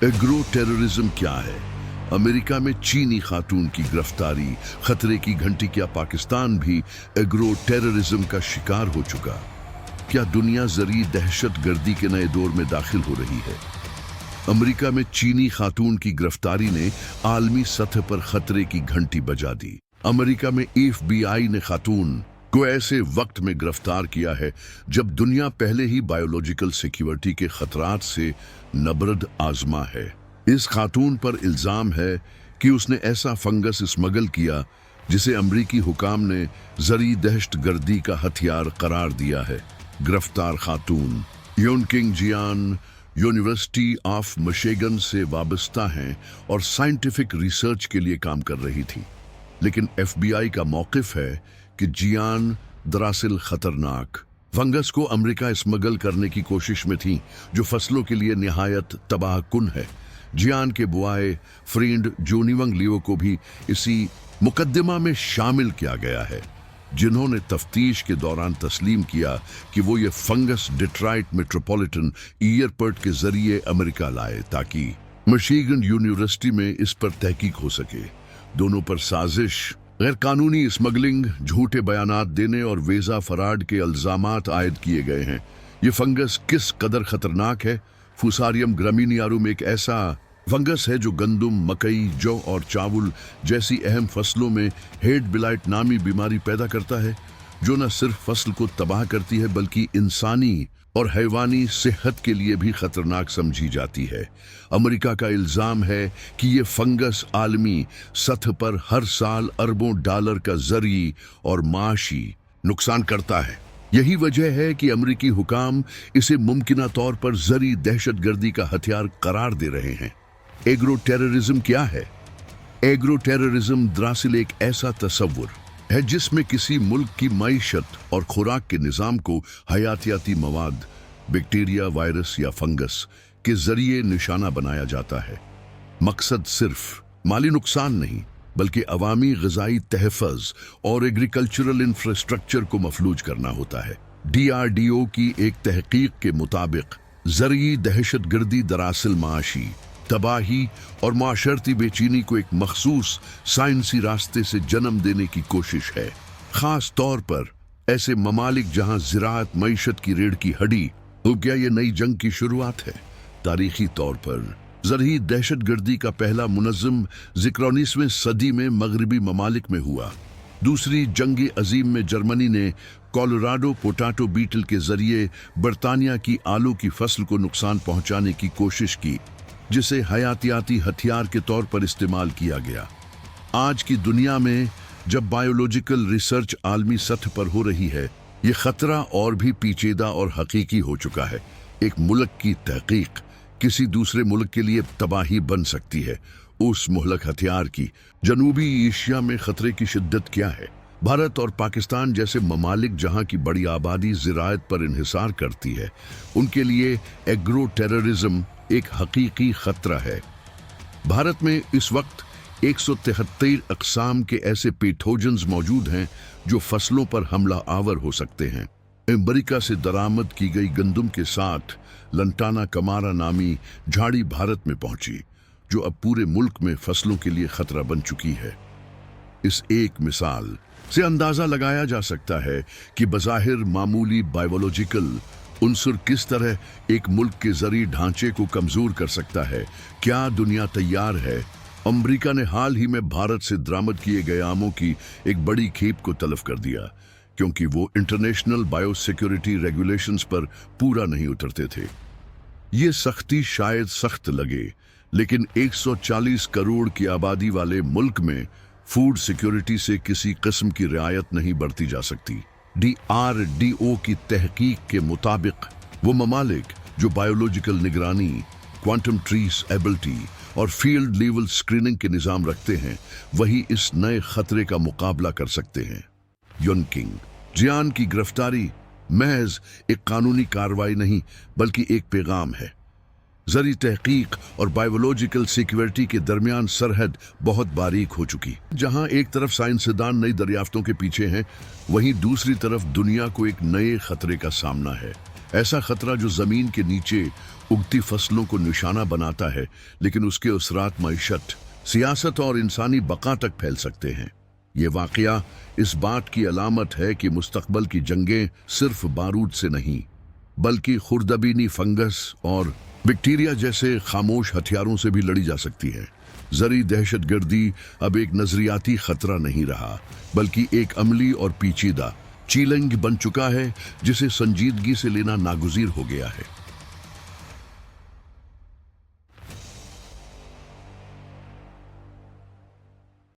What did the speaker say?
Agro terrorism क्या है? America में चीनी खातून की गिरफ्तारी खतरे की घंटी। क्या पाकिस्तान भी एग्रो टेररिज्म का शिकार हो चुका? क्या दुनिया जरी दहशत गर्दी के नए दौर में दाखिल हो रही है? अमेरिका में चीनी खातून की गिरफ्तारी ने आलमी सतह पर खतरे की घंटी बजा दी। अमेरिका में FBI ने खातून को ऐसे वक्त में गिरफ्तार किया है जब दुनिया पहले ही बायोलॉजिकल सिक्योरिटी के खतरात से नबरद आजमा है। इस खातून पर इल्जाम है कि उसने ऐसा फंगस स्मगल किया जिसे अमरीकी हुकाम ने जरी दहशत गर्दी का हथियार करार दिया है। गिरफ्तार खातून योनकिंग जियान यूनिवर्सिटी ऑफ मिशिगन से वाबस्ता हैं और साइंटिफिक रिसर्च के लिए काम कर रही थी, लेकिन FBI का मौकिफ है कि जियान दरअसल खतरनाक फंगस को अमेरिका स्मगल करने की कोशिश में थी जो फसलों के लिए निहायत तबाहकुन है। जियान के बुआए फ्रेंड जोनिवंग लियो को भी इसी मुकदमा में शामिल किया गया है, जिन्होंने तफ्तीश के दौरान तस्लीम किया कि वो ये फंगस डिट्रॉइट मेट्रोपॉलिटन एयरपोर्ट के जरिए अमेरिका लाए ताकि मिशिगन यूनिवर्सिटी में इस पर तहकीक हो सके। दोनों पर साजिश, गैर कानूनी स्मगलिंग, झूठे बयानात देने और वीजा फराड के इल्जामात आयद किए गए हैं। ये फंगस किस कदर खतरनाक है? फुसारियम ग्रामिनियारुम एक ऐसा फंगस है जो गंदुम, मकई, जौ और चावल जैसी अहम फसलों में हेड ब्लाइट नामी बीमारी पैदा करता है, जो न सिर्फ फसल को तबाह करती है बल्कि इंसानी और हैवानी सेहत के लिए भी खतरनाक समझी जाती है। अमेरिका का इल्जाम है कि ये फंगस आलमी सतह पर हर साल अरबों डॉलर का जरी और माशी नुकसान करता है। यही वजह है कि अमेरिकी हुकाम इसे मुमकिना तौर पर जरी दहशतगर्दी का हथियार करार दे रहे हैं। एग्रो टेररिज्म क्या है? एग्रो टेररिज्म दरअसल एक ऐसा तस्वुर है जिसमें किसी मुल्क की मईशत और खुराक के निज़ाम को हयातियाती मवाद, बैक्टीरिया, वायरस या फंगस के जरिए निशाना बनाया जाता है। मकसद सिर्फ माली नुकसान नहीं बल्कि अवामी ग़िज़ाई तहफ़्फ़ुज़ और एग्रीकल्चरल इंफ्रास्ट्रक्चर को मफलूज करना होता है। DRDO की एक तहकीक के मुताबिक ज़रई दहशतगर्दी दरअसल माशी तबाही और माशरती बेचैनी को एक मखसूस साइंसी रास्ते से जन्म देने की कोशिश है, खास तौर पर ऐसे ममालिक जहां ज़राअत मईशत की रीढ़ की हड्डी। तो क्या ये नई जंग की शुरुआत है? तारीखी तौर पर ज़रई दहशतगर्दी का पहला मुनज़्ज़म ज़िक्र 19वीं सदी में मगरबी ममालिक में हुआ। दूसरी जंग अजीम में जर्मनी ने कोलोराडो पोटैटो बीटल के जरिए बरतानिया की आलू की फसल को नुकसान पहुंचाने की कोशिश की, जिसे हयातियाती हथियार के तौर पर इस्तेमाल किया गया। आज की दुनिया में जब बायोलॉजिकल रिसर्च आलमी सतह पर हो रही है, ये खतरा और भी पेचीदा और हकीकी हो चुका है। एक मुल्क की तहकीक किसी दूसरे मुल्क के लिए तबाही बन सकती है। उस मुहलक हथियार की जनूबी एशिया में खतरे की शिद्दत क्या है? भारत और पाकिस्तान जैसे ममालिक जहां की बड़ी आबादी ज़राअत पर इन्हिसार करती है, उनके लिए एग्रो टेररिज्म एक हकीकी खतरा है। भारत में इस वक्त 173 अक़साम के ऐसे पैथोजन्स मौजूद हैं जो फसलों पर हमला आवर हो सकते हैं। अमेरिका से दरामद की गई गंदम के साथ लंटाना कमारा नामी झाड़ी भारत में पहुंची, जो अब पूरे मुल्क में फसलों के लिए खतरा बन चुकी है। इस एक मिसाल से अंदाजा लगाया जा सकता है कि बज़ाहिर मामूली बायोलॉजिकल उनसर किस तरह एक मुल्क के ज़री ढांचे को कमज़ोर कर सकता है। क्या दुनिया तैयार है? अमेरिका ने हाल ही में भारत से दरामद किए गए आमों की एक बड़ी खेप को तलब कर दिया क्योंकि वो इंटरनेशनल बायोसिक्योरिटी रेगुलेशंस पर पूरा नहीं उतरते थे। ये सख्ती शायद सख्त लगे, लेकिन 140 करोड़ की आबादी वाले मुल्क में फूड सिक्योरिटी से किसी किस्म की रियायत नहीं बरती जा सकती। DRDO की तहकीक के मुताबिक वो ममालिक जो बायोलॉजिकल निगरानी, क्वांटम ट्रेसेबिलिटी और फील्ड लेवल स्क्रीनिंग के निज़ाम रखते हैं, वही इस नए खतरे का मुकाबला कर सकते हैं। योनकिंग जियान की गिरफ्तारी महज एक कानूनी कार्रवाई नहीं बल्कि एक पैगाम है। ज़री तहकीक और बायोलॉजिकल सिक्योरिटी के दरमियान सरहद बहुत बारीक हो चुकी। जहां एक तरफ साइंसदान नई दरियाफ्तों के पीछे हैं, वहीं दूसरी तरफ दुनिया को एक नए खतरे का सामना है। ایسا خطرہ جو زمین کے نیچے اگتی فصلوں کو نشانہ بناتا ہے، لیکن اس کے اثرات معیشت، سیاست اور انسانی بقا تک پھیل سکتے ہیں۔ یہ واقعہ اس بات کی علامت ہے کہ مستقبل کی جنگیں صرف بارود سے نہیں، بلکہ خردبینی فنگس اور بیکٹیریا جیسے خاموش ہتھیاروں سے بھی لڑی جا سکتی ہے۔ زرعی دہشت گردی اب ایک نظریاتی خطرہ نہیں رہا، بلکہ ایک عملی اور پیچیدہ چیلنج بن چکا ہے جسے سنجیدگی سے لینا ناگزیر ہو گیا ہے۔